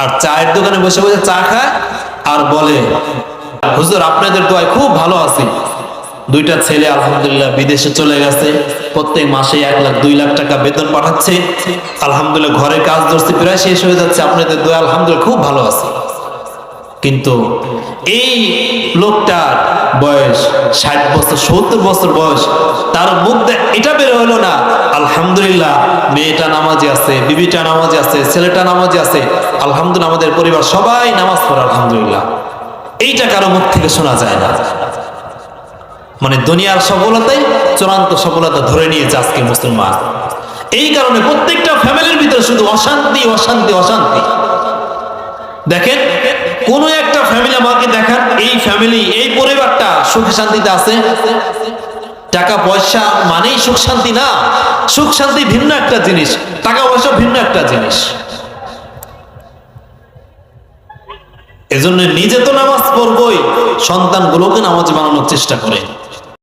আর চায়ের দোকানে বসে বসে চা খায় আর বলে, হুজুর আপনাদের দোয়ায় খুব ভালো আছি, দুইটা ছেলে আলহামদুলিল্লাহ বিদেশে চলে গেছে, প্রত্যেক মাসে 1 লাখ 2 লাখ টাকা বেতন পাঠাচ্ছে, আলহামদুলিল্লাহ ঘরের কাজ ধরছে প্রায় শেষ হয়ে যাচ্ছে, আপনাদের দোয়া আলহামদুলিল্লাহ খুব ভালো আছে। কিন্তু এই লোকটার বয়স 60 বছর 70 বছর বয়স, তার মুখ এটা বের হলো না আলহামদুলিল্লাহ মেয়েটা নামাজে আছে, বিবিটা নামাজে আছে, ছেলেটা নামাজে আছে, আলহামদুলিল্লাহ আমাদের পরিবার সবাই নামাজ পড়ে আলহামদুলিল্লাহ। এইটা কারো মুখ থেকে শোনা যায় না। মানে দুনিয়ার সফলতাই চূড়ান্ত সফলতা ধরে নিয়েছে আজকে মুসলমান। এই কারণে প্রত্যেকটা ফ্যামিলির ভিতরে শুধু অশান্তি অশান্তি অশান্তি। দেখেন কোন একটা ফ্যামিলি আমাকে দেখান, এই ফ্যামিলি এই পরিবারটা সুখ শান্তিতে আছে? টাকা পয়সা মানেই সুখ শান্তি না। সুখ শান্তি ভিন্ন একটা জিনিস, টাকা পয়সা ভিন্ন একটা জিনিস। এজন্য নিজে তো নামাজ পড়বই, সন্তানগুলোকে নামাজ বানানোর চেষ্টা করে।